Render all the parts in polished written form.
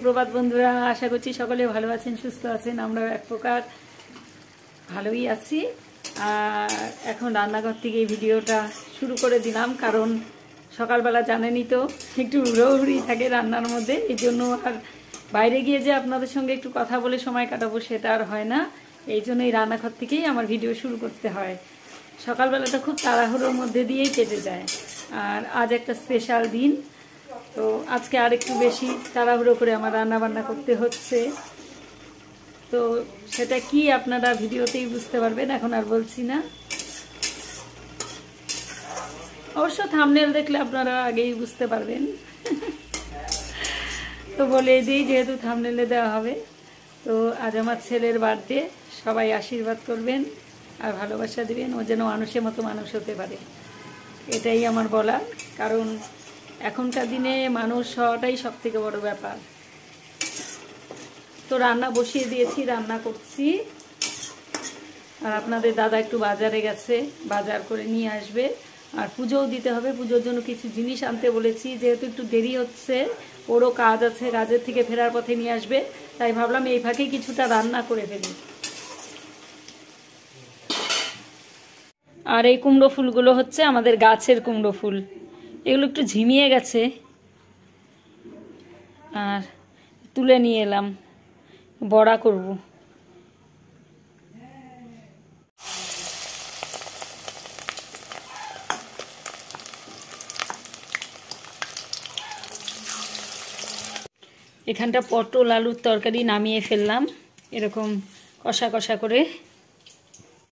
সুপ্রভাত বন্ধুরা, আশা করছি সকলে ভালো আছেন, সুস্থ আছেন। আমরাও এক প্রকার ভালোই আছি। আর এখন রান্নাঘর থেকে এই ভিডিওটা শুরু করে দিলাম, কারণ সকালবেলা জানেনই তো একটু হুড়োহুড়ি থাকে রান্নার মধ্যে। এই জন্য আর বাইরে গিয়ে যে আপনাদের সঙ্গে একটু কথা বলে সময় কাটাবো সেটা আর হয় না। এই জন্য এই রান্নাঘর থেকেই আমার ভিডিও শুরু করতে হয়। সকালবেলাটা খুব তাড়াহুড়োর মধ্যে দিয়েই কেটে যায়। আর আজ একটা স্পেশাল দিন, তো আজকে আর একটু বেশি তাড়াহুড়ো করে আমার রান্না বান্না করতে হচ্ছে। তো সেটা কি আপনারা ভিডিওতেই বুঝতে পারবেন, এখন আর বলছি না। অবশ্য থাম্বনেল দেখলে আপনারা আগেই বুঝতে পারবেন। তো বলে দিই, যেহেতু থাম্বনেলে দেওয়া হবে। তো আজ আমার ছেলের বার্থডে, সবাই আশীর্বাদ করবেন আর ভালোবাসা দিবেন, ও যেন মানুষের মতো মানুষ হতে পারে, এটাই আমার বলা। কারণ এখনকার দিনে মানুষ হওয়াটাই সব থেকে বড় ব্যাপার। তো রান্না বসিয়ে দিয়েছি, রান্না করছি। আর আপনাদের দাদা একটু বাজারে গেছে, বাজার করে নিয়ে আসবে। আর পুজোও দিতে হবে, পুজোর জন্য কিছু জিনিস আনতে বলেছি। যেহেতু একটু দেরি হচ্ছে, ওরও কাজ আছে, কাজের থেকে ফেরার পথে নিয়ে আসবে, তাই ভাবলাম এই ফাঁকে কিছুটা রান্না করে ফেলি। আর এই কুমড়ো ফুলগুলো হচ্ছে আমাদের গাছের কুমড়ো ফুল, এগুলো একটু ঝিমিয়ে গেছে, আর তুলে নিয়ে এলাম, বড়া করব। এখানটা পটল আলুর তরকারি নামিয়ে ফেললাম এরকম কষা কষা করে।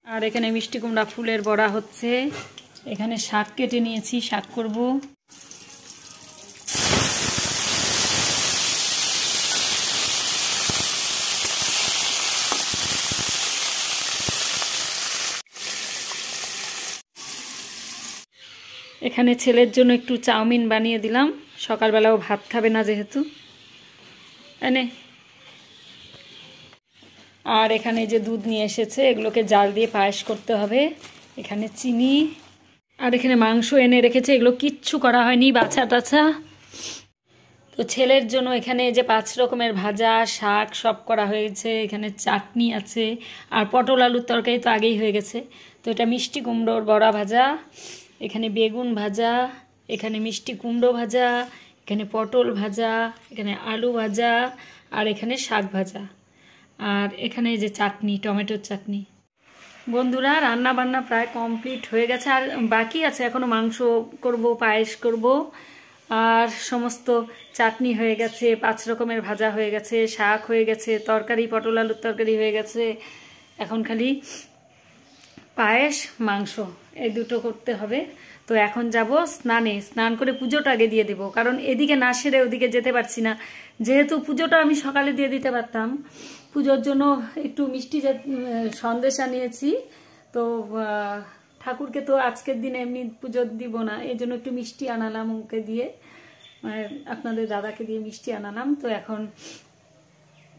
আর এখানে মিষ্টি কুমড়া ফুলের বড়া হচ্ছে। এখানে শাক কেটে নিয়েছি, শাক করব। এখানে ছেলের জন্য একটু চাউমিন বানিয়ে দিলাম, সকালবেলাও ভাত খাবে না যেহেতু। এনে আর এখানে যে দুধ নিয়ে এসেছে, এগুলোকে জাল দিয়ে পায়েস করতে হবে। এখানে চিনি, আর এখানে মাংস এনে রেখেছে, এগুলো কিচ্ছু করা হয়নি, বাছা টাছা। তো ছেলের জন্য এখানে যে 5 রকমের ভাজা, শাক সব করা হয়েছে। এখানে চাটনি আছে, আর পটল আলুর তরকারি তো আগেই হয়ে গেছে। তো এটা মিষ্টি কুমড়োর বড়া ভাজা, এখানে বেগুন ভাজা, এখানে মিষ্টি কুমড়ো ভাজা, এখানে পটল ভাজা, এখানে আলু ভাজা, আর এখানে শাক ভাজা, আর এখানে যে চাটনি, টমেটোর চাটনি। বন্ধুরা, রান্না বান্না প্রায় কমপ্লিট হয়ে গেছে, আর বাকি আছে এখনো মাংস করব, পায়েস করব, আর সমস্ত চাটনি হয়ে গেছে, 5 রকমের ভাজা হয়ে গেছে, শাক হয়ে গেছে, তরকারি পটল আলুর তরকারি হয়ে গেছে। এখন খালি পায়েস মাংস এই দুটো করতে হবে। তো এখন যাব স্নানে, স্নান করে পুজোটা আগে দিয়ে দেব, কারণ এদিকে না সেরে ওদিকে যেতে পারছি না। যেহেতু পুজোটা আমি সকালে দিয়ে দিতে পারতাম, পুজোর জন্য একটু মিষ্টি সন্দেশ আনিয়েছি। তো ঠাকুরকে তো আজকের দিনে এমনি পুজো দিব না, এই জন্য একটু মিষ্টি আনালাম ওকে দিয়ে, আপনাদের দাদাকে দিয়ে মিষ্টি আনালাম। তো এখন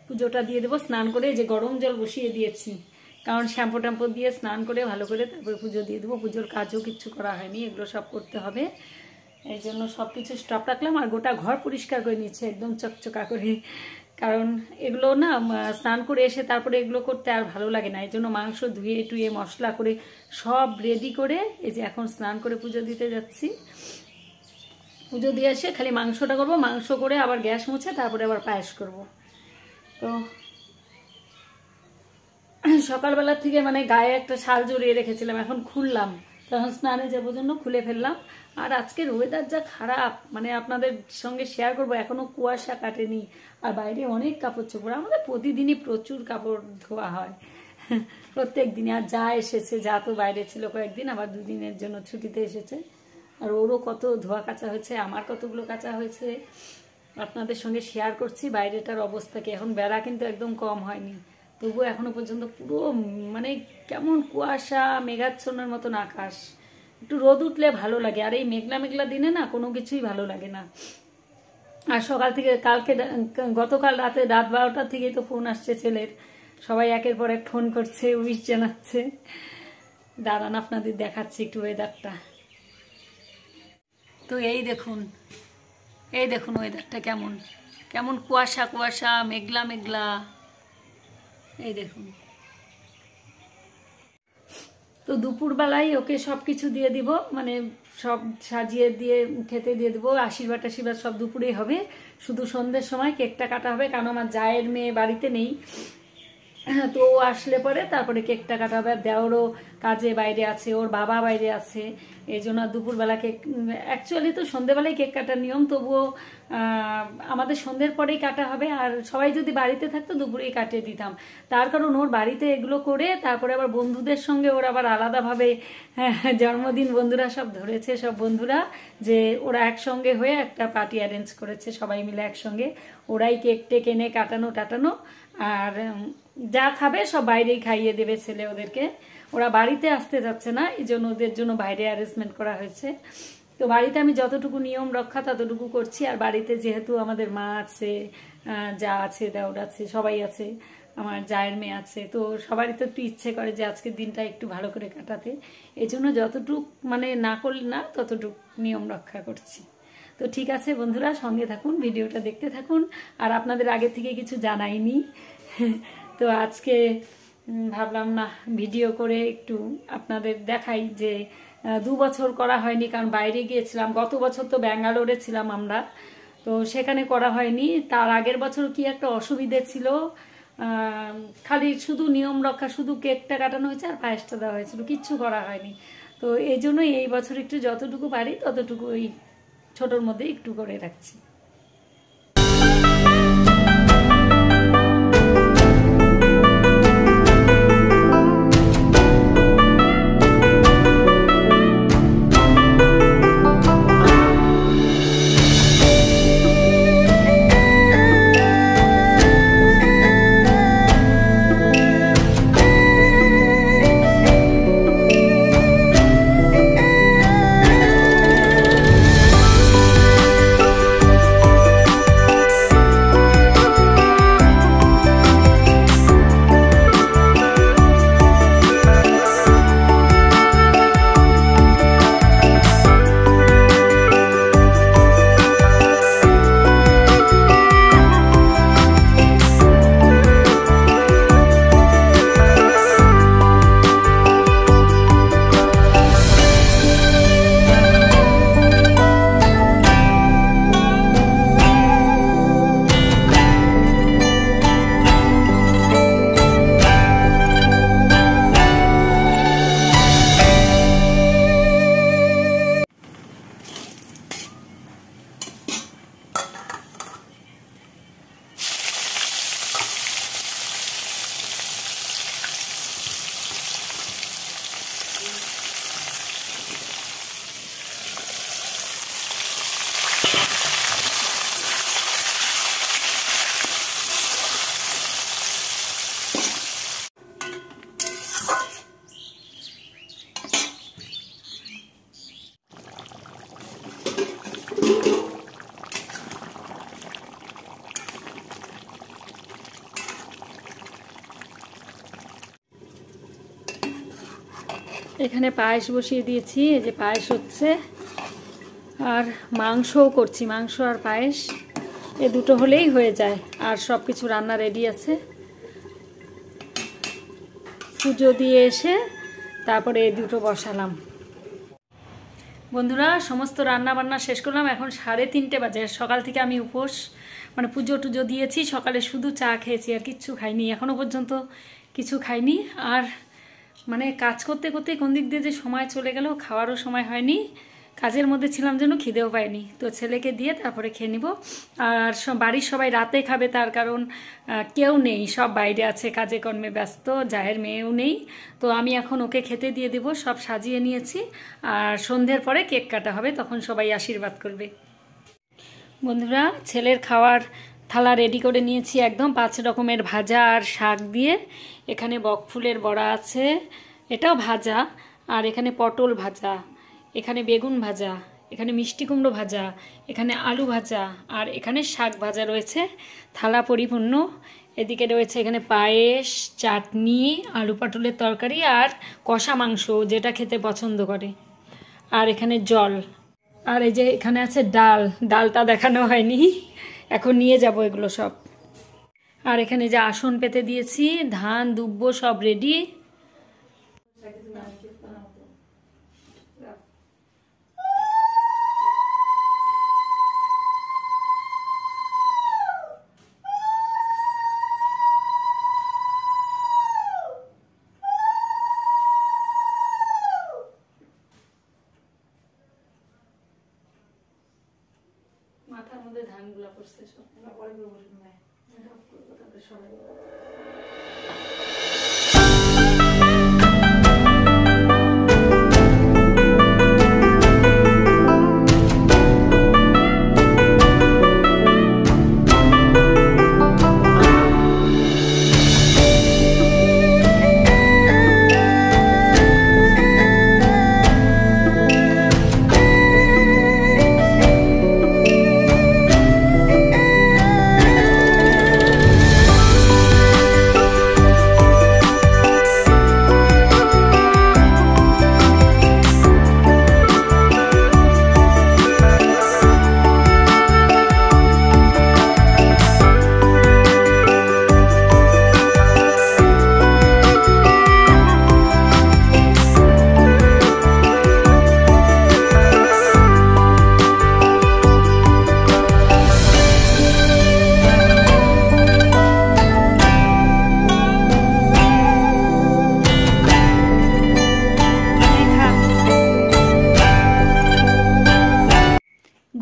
পুজোটা দিয়ে দেবো স্নান করে, যে গরম জল বসিয়ে দিয়েছি, কারণ শ্যাম্পু ট্যাম্পু দিয়ে স্নান করে ভালো করে তারপরে পুজো দিয়ে দেবো। পুজোর কাজও কিচ্ছু করা হয়নি, এগুলো সব করতে হবে, এই জন্য সব কিছু স্টপ রাখলাম। আর গোটা ঘর পরিষ্কার করে নিচ্ছে একদম চকচকা করে, কারণ এগুলো না স্নান করে এসে তারপরে এগুলো করতে আর ভালো লাগে না। এই জন্য মাংস ধুয়ে টুয়ে মশলা করে সব রেডি করে এই যে এখন স্নান করে পুজো দিতে যাচ্ছি। পুজো দিয়ে এসে খালি মাংসটা করবো, মাংস করে আবার গ্যাস মুছে তারপরে আবার পায়েস করব। তো সকালবেলা থেকে মানে গায়ে একটা শাল জড়িয়ে রেখেছিলাম, এখন খুললাম, তখন স্নানে যাবো জন্য খুলে ফেললাম। আর আজকের ওয়েদার যা খারাপ, মানে আপনাদের সঙ্গে শেয়ার করবো, এখনো কুয়াশা কাটেনি, আর বাইরে অনেক কাপড় চোপড়। আমাদের প্রতিদিনই প্রচুর কাপড় ধোয়া হয়, প্রত্যেক দিনে। আর যা এসেছে, যা তো বাইরে ছিল কয়েকদিন, আবার 2 দিনের জন্য ছুটিতে এসেছে, আর ওরও কত ধোয়া কাচা হয়েছে, আমার কতগুলো কাচা হয়েছে, আপনাদের সঙ্গে শেয়ার করছি বাইরেটার অবস্থাকে। এখন বেলা কিন্তু একদম কম হয়নি, তবুও এখনো পর্যন্ত পুরো মানে কেমন কুয়াশা, মেঘাচ্ছন্নের মতন আকাশ। একটু রোদ উঠলে ভালো লাগে, আর এই মেঘলা মেঘলা দিনে না কোনো কিছুই ভালো লাগে না। আর সকাল থেকে গতকাল রাত 12টা থেকেই তো ফোন আসছে ছেলের, সবাই একের পর এক ফোন করছে, উইশ জানাচ্ছে। দাঁড়ান আপনাদের দেখাচ্ছি একটু ওয়েদারটা। তো এই দেখুন ওয়েদারটা কেমন, কেমন কুয়াশা কুয়াশা, মেঘলা মেঘলা, এই দেখুন। তো দুপুরবেলায় ওকে সব কিছু দিয়ে দিব, মানে সব সাজিয়ে দিয়ে খেতে দিয়ে দেবো। আশীর্বাদ টাশীর্বাদ সব দুপুরেই হবে, শুধু সন্ধ্যের সময় কেকটা কাটা হবে, কারণ আমার জায়ের মেয়ে বাড়িতে নেই। তো ও আসলে পরে তারপরে কেকটা কাটা হবে। দেওরও কাজে বাইরে আছে, ওর বাবা বাইরে আছে, এই জন্য দুপুরবেলা কেক, অ্যাকচুয়ালি তো সন্ধ্যেবেলায় কেক কাটার নিয়ম, তবুও আমাদের সন্ধ্যের পরেই কাটা হবে। আর সবাই যদি বাড়িতে থাকতো দুপুরেই কাটিয়ে দিতাম, তার কারণ ওর বাড়িতে এগুলো করে তারপরে আবার বন্ধুদের সঙ্গে ওর আবার আলাদাভাবে জন্মদিন বন্ধুরা সব ধরেছে, সব বন্ধুরা যে ওরা একসঙ্গে হয়ে একটা পার্টি অ্যারেঞ্জ করেছে, সবাই মিলে একসঙ্গে ওরাই কেক টেক এনে কাটানো টাটানো, আর যা খাবে সব বাইরেই খাইয়ে দেবে ছেলে ওদেরকে। ওরা বাড়িতে আসতে যাচ্ছে না, এই জন্য ওদের জন্য বাইরে অ্যারেঞ্জমেন্ট করা হয়েছে। তো বাড়িতে আমি যতটুকু নিয়ম রক্ষা ততটুকু করছি। আর বাড়িতে যেহেতু আমাদের মা আছে, যা আছে, দেওর আছে, সবাই আছে, আমার জায়ের মেয়ে আছে, তো সবারই তো একটু ইচ্ছে করে যে আজকের দিনটা একটু ভালো করে কাটাতে, এই জন্য যতটুক মানে না করলে না ততটুক নিয়ম রক্ষা করছি। তো ঠিক আছে বন্ধুরা, সঙ্গে থাকুন, ভিডিওটা দেখতে থাকুন। আর আপনাদের আগে থেকে কিছু জানাইনি, তো আজকে ভাবলাম না ভিডিও করে একটু আপনাদের দেখাই যে 2 বছর করা হয়নি, কারণ বাইরে গিয়েছিলাম। গত বছর তো ব্যাঙ্গালোরে ছিলাম আমরা, তো সেখানে করা হয়নি। তার আগের বছর কি একটা অসুবিধে ছিল, খালি শুধু নিয়ম রক্ষা, শুধু কেকটা কাটানো হয়েছে আর পায়েসটা দেওয়া হয়েছিল, কিচ্ছু করা হয়নি। তো এই জন্যই এই বছর একটু যতটুকু পারি ততটুকু ওই ছোটোর মধ্যে একটু করে রাখছি। এখানে পায়েস বসিয়ে দিয়েছি, এই যে পায়েস হচ্ছে, আর মাংসও করছি, মাংস আর পায়েস এ দুটো হলেই হয়ে যায়, আর সব কিছু রান্না রেডি আছে। পুজো দিয়ে এসে তারপরে এই দুটো বসালাম। বন্ধুরা সমস্ত রান্না বান্না শেষ করলাম, এখন 3:30 বাজে। সকাল থেকে আমি উপোস, মানে পুজো টুজো দিয়েছি, সকালে শুধু চা খেয়েছি আর কিচ্ছু খাইনি, এখনো পর্যন্ত কিছু খাইনি। আর মানে কাজ করতে করতে কোন দিক দিয়ে যে সময় চলে গেল, খাওয়ারও সময় হয়নি, কাজের মধ্যে ছিলাম যেন, খিদেও পাইনি। তো ছেলেকে দিয়ে তারপরে খেয়ে নিব। আর বাড়ির সবাই রাতে খাবে, তার কারণ কেউ নেই, সব বাইরে আছে, কাজে কর্মে ব্যস্ত, জায়ের মেয়েও নেই। তো আমি এখন ওকে খেতে দিয়ে দেবো, সব সাজিয়ে নিয়েছি। আর সন্ধ্যের পরে কেক কাটা হবে, তখন সবাই আশীর্বাদ করবে। বন্ধুরা ছেলের খাওয়ার থালা রেডি করে নিয়েছি একদম, 5 রকমের ভাজা আর শাক দিয়ে। এখানে বকফুলের বড়া আছে, এটাও ভাজা, আর এখানে পটল ভাজা, এখানে বেগুন ভাজা, এখানে মিষ্টি কুমড়ো ভাজা, এখানে আলু ভাজা, আর এখানে শাক ভাজা রয়েছে। থালা পরিপূর্ণ। এদিকে রয়েছে এখানে পায়েস, চাটনি, আলু পটলের তরকারি আর কষা মাংস, যেটা খেতে পছন্দ করে, আর এখানে জল। আর এই যে এখানে আছে ডাল, ডালটা দেখানো হয়নি, এখন নিয়ে যাব এগুলো সব। আর এখানে যে আসন পেতে দিয়েছি, ধান দুব্বো সব রেডি। মাথার মধ্যে ধানগুলা পড়ছে সব পরে সবাই।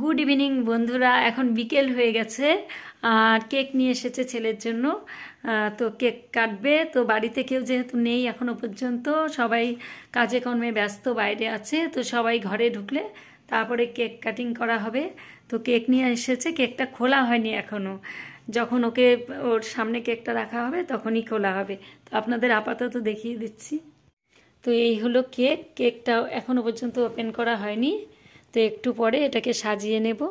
গুড ইভিনিং বন্ধুরা, এখন বিকেল হয়ে গেছে আর কেক নিয়ে এসেছে ছেলের জন্য। তো কেক কাটবে। তো বাড়িতে কেউ যেহেতু নেই এখনো পর্যন্ত, সবাই কাজে কর্মে ব্যস্ত, বাইরে আছে। তো সবাই ঘরে ঢুকলে তারপরে কেক কাটিং করা হবে। তো কেক নিয়ে এসেছে, কেকটা খোলা হয়নি এখনো। যখন ওকে ওর সামনে কেকটা রাখা হবে তখনই খোলা হবে। তো আপনাদের আপাতত দেখিয়ে দিচ্ছি। তো এই হলো কেক। কেকটা এখনো পর্যন্ত ওপেন করা হয়নি। তো একটু পরে এটাকে সাজিয়ে নেব।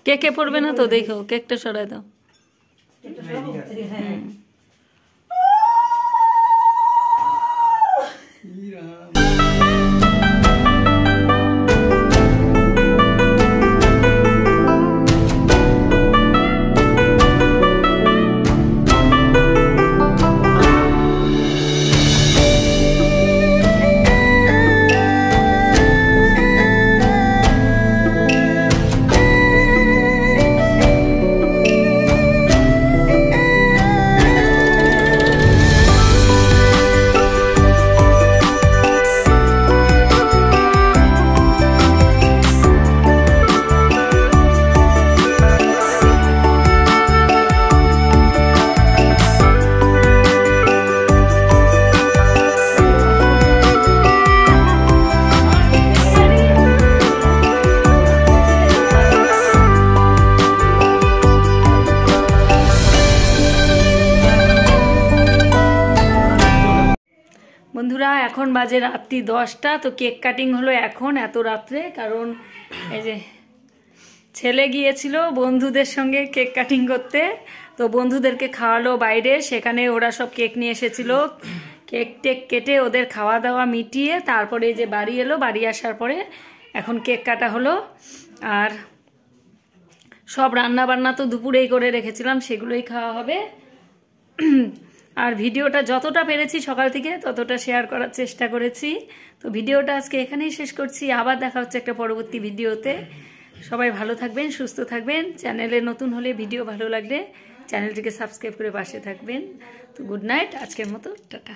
কেকে পড়বে না তো, দেখো কেকটা সরাই দাও। বন্ধুরা এখন বাজে রাত্রি 10টা। তো কেক কাটিং হলো এখন এত রাত্রে, কারণ এই যে ছেলে গিয়েছিল বন্ধুদের সঙ্গে কেক কাটিং করতে। তো বন্ধুদেরকে খাওয়ালো বাইরে, সেখানে ওরা সব কেক নিয়ে এসেছিল। কেক টেক কেটে ওদের খাওয়া দাওয়া মিটিয়ে তারপরে যে বাড়ি এলো, বাড়ি আসার পরে এখন কেক কাটা হলো। আর সব রান্না বান্না তো দুপুরেই করে রেখেছিলাম, সেগুলোই খাওয়া হবে। আর ভিডিওটা যতটা পেরেছি সকাল থেকে ততটা শেয়ার করার চেষ্টা করেছি। তো ভিডিওটা আজকে এখানেই শেষ করছি। আবার দেখা হচ্ছে একটা পরবর্তী ভিডিওতে। সবাই ভালো থাকবেন, সুস্থ থাকবেন। চ্যানেলে নতুন হলে ভিডিও ভালো লাগলে চ্যানেলটিকে সাবস্ক্রাইব করে পাশে থাকবেন। তো গুড নাইট, আজকের মতো টাটা।